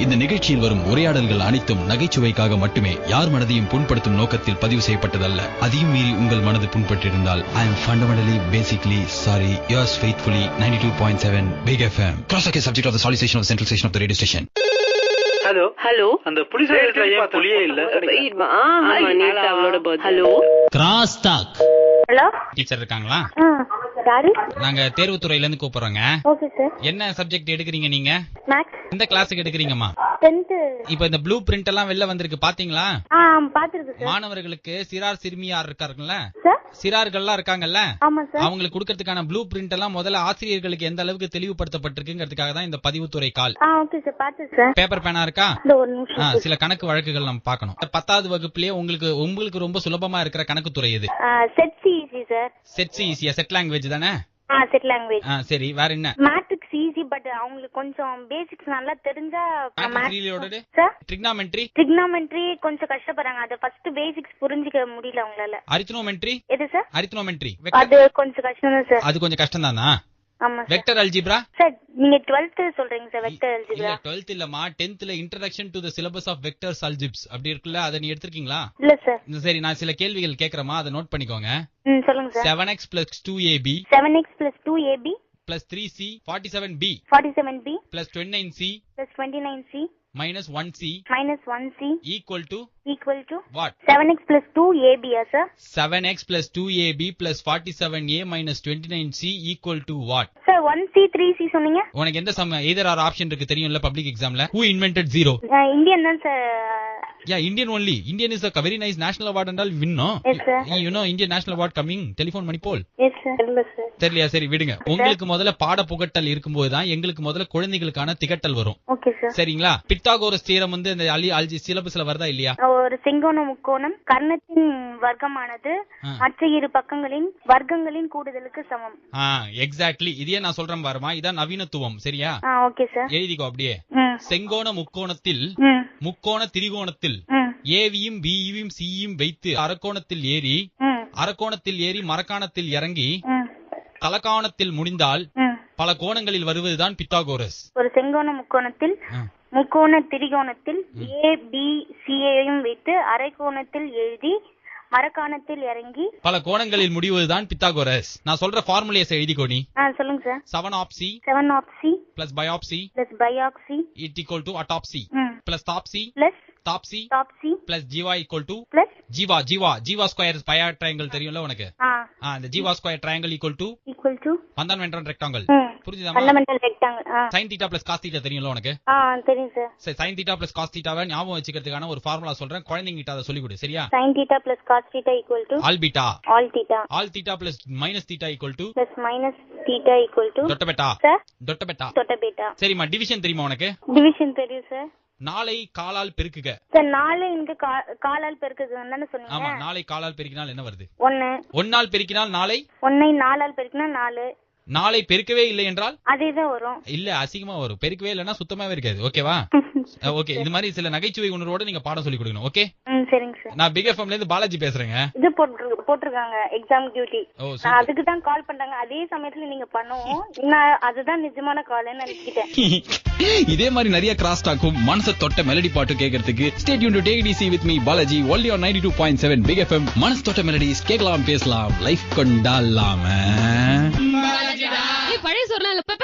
இந்த நிகழ்ச்சியில் வரும் உரையாடல்கள் அனைத்தும் நகைச்சுவைக்காக மட்டுமே, யார் மனதையும் புண்படுத்தும் நோக்கத்தில் பதிவு செய்யப்பட்டதல்ல. அதையும் மீறி உங்கள் மனது புண்பட்டிருந்தால் I am fundamentally basically sorry. Yours faithfully 92.7 Big FM. Cross-talk is subject of the solicitation of the central station of the radio station. Hello hello, அந்த புலிஸ் புலியே இல்ல. Hello, cross talk hello, teacher இருக்காங்களா? யாரு? நாங்க தேர்வுத்துறையில இருந்து கூப்பிடுறோங்க. Okay sir. என்ன சப்ஜெக்ட் எடுக்கிறீங்க நீங்க? மேக்ஸ். எந்த கிளாஸுக்கு எடுக்கிறீங்கம்மா? 10th. இப்ப இந்த ப்ளூ பிரிண்ட் எல்லாம் வெளில வந்திருக்கு பாத்தீங்களா? பாத்துருக்கு சார். மாணவர்களுக்கு சிறார் சிறுமியார் இருக்காருங்களா, சார்? சிறார்கள்லாம் இருக்காங்கல்ல, ஆமா சார். அவங்களுக்கு கொடுக்கறதுக்கான ப்ளூ பிரிண்ட் எல்லாம் முதல்ல ஆசிரியர்களுக்கு எந்த அளவுக்கு தெளிவுபடுத்தப்பட்டிருக்குங்கிறதுக்காக தான் இந்த பதிவுத்துறை கால். ஓகே சார், பாத்து சார். பேப்பர் பேனா இருக்கா? இந்த ஒரு நிமிஷம். சில கணக்கு வழக்குகள் நம்ம பார்க்கணும். 10வது வகுப்புலயே உங்களுக்கு ரொம்ப சுலபமா இருக்கிற கணக்கு துறை எது? Set easy sir. செட் ஈஸியா? செட் லாங்குவேஜ் தானே? Set language. சரி, வேற என்ன? மேத்ஸ் ஈஸி, பட் அவங்களுக்கு கொஞ்சம் பேசிக்ஸ் நல்லா தெரிஞ்சா. சார், ட்ரிக்னாமெட்ரி கொஞ்சம் கஷ்டப்படுறாங்க. அது ஃபர்ஸ்ட் பேசிக்ஸ் புரிஞ்சிக்க முடியல அவங்களால. அரித்மெட்ரி எது சார்? அரித்மெட்ரி அது கொஞ்சம் கஷ்டம் தான் சார். அது கொஞ்சம் கஷ்டம் தானா? ஆமா. வெக்டர் அல்ஜிப்ரா சார், நீங்க 12th சொல்றீங்க சார். வெக்டர் அல்ஜிப்ரா இல்ல, 12th இல்லமா, 10thல introduction to the syllabus of vectors algebras அப்படி இருக்குல்ல, அத நீ எடுத்துக்கிங்களா? இல்ல சார். சரி, நான் சில கேள்விகள் கேக்குறேமா, அத நோட் பண்ணிக்கோங்க. சொல்லுங்க sir. 7x + 2ab 7x + 2ab + 3c 47b 47b + 29c + 29c -1c equal to what? 7x + 2ab sir. 7x + 2ab + 47a - 29c equal to what? sir, 1c 3c சொன்னீங்க. உனக்கு எந்த சம் either or ஆப்ஷன் இருக்கு தெரியும்ல public எக்ஸாம்ல? who invented zero? Indian தான் sir. Yeah, Indian only. Indian is a very nice national award and all win, no? Yes sir. You know Indian national award coming, telephone money poll. Yes sir. தெரியலையா? சரி விடுங்க. உங்களுக்கு முதல்ல பாட புகட்டல் இருக்கும்போது தான் எங்களுக்கு முதல்ல குழந்தைகளுக்கான திகட்டல் வரும். Okay sir. சரிங்களா? பித்தாகோரஸ் தியரம் வந்து இந்த அல்ஜி சிலபஸ்ல வருதா இல்லையா? ஒரு செங்கோண முக்கோணம் கர்ணத்தின் வர்க்கமானது மற்ற இரு பக்கங்களின் வர்க்கங்களின் கூடுதலுக்கு சமம். எக்ஸாக்ட்லி. இதையே நான் சொல்றேன் பாருமா, இதான் நவீனத்துவம். சரியா? Okay sir. எழுதிக்கோ அப்படியே. செங்கோண முக்கோணத்தில் முக்கோண திரிகோணத்தில் ஏவியும் பியும் சியும் வைத்து அரக்கோணத்தில் ஏறி மரக்காணத்தில் இறங்கி தலக்காணத்தில் முடிந்தால் பல கோணங்களில் வருவதுதான் பித்தாகோரஸ். ஒரு செங்கோண முக்கோணத்தில் முக்கோண திரிகோணத்தில் ஏ பி சியையும் வைத்து அரைக்கோணத்தில் எழுதி மரக்காணத்தில் இறங்கி பல கோணங்களில் முடிவதுதான் பித்தாகோரஸ். நான் சொல்ற ஃபார்முலேஸ் எழுதிக்கோ நீ. சொல்லுங்க sir. 7 of c plus biopsy equal to autopsy plus topsy plus jiva equal to jiva square triangle தெரியும்ல உனக்கு? அந்த jiva square triangle equal to fundamental rectangle. புரியுதா? fundamental rectangle. sin theta plus cos theta தெரியும்ல உனக்கு? தெரியும் sir. சரி, sin theta plus cos theta வை ஞாபகம் வச்சுக்கிறதுக்கான ஒரு ஃபார்முலா சொல்றேன், குழந்தைங்கிட்ட அதை சொல்லி கொடு. சரியா? sin theta plus cos theta equal to all beta all theta plus minus theta equal to dot beta sir. dot beta. சரிமா, டிவிஷன் தெரியுமா உனக்கு? டிவிஷன் தெரியும் சார். நாளை காலால் பெருக்குக. சார், நாளை இங்க காலால் பெருக்குதுன்னு சொன்னீங்க. ஆமா, நாளை காலால் பெருக்கினால் என்ன வருது? 1. 1 ஆல் பெருக்கினால் நாளை 1 ஐ 4 ஆல் பெருக்கினா 4. நாளை பெருக்கவே இல்லை என்றால் அதேதான் வரும். இல்ல, அசிங்கமா வரும். பெருக்கவே இல்லைன்னா சுத்தமாவே இருக்காது. ஓகேவா? ஓகே, இது மாதிரி சில நகைச்சுவை உணர்வோட நீங்க பாடம் சொல்லி கொடுக்கணும். ஓகே, சரிங்க சார். நான் பிக் எஃப்எம்ல இருந்து பாலாஜி பேசுறேங்க. இது போட்டுருக்காங்க எக்ஸாம் டியூட்டி. நான் அதுக்கு தான் கால் பண்றாங்க. அதே சமயத்துல நீங்க பண்ணுவோம். நான் அதுதான் நிஜமான கால்னு நினைச்சிட்டேன். இதே மாதிரி நிறைய கிராஸ் டாக்கும் மனச தொட்ட மெலடி பாட்டு கேட்கறதுக்கு stay tune to take it easy with me Balaji only on 92.7 big FM. மனச தொட்ட மெலடிஸ் கேட்கலாம், பேசலாம், லைஃப் கொண்டாடலாம். பழைய சொன்னால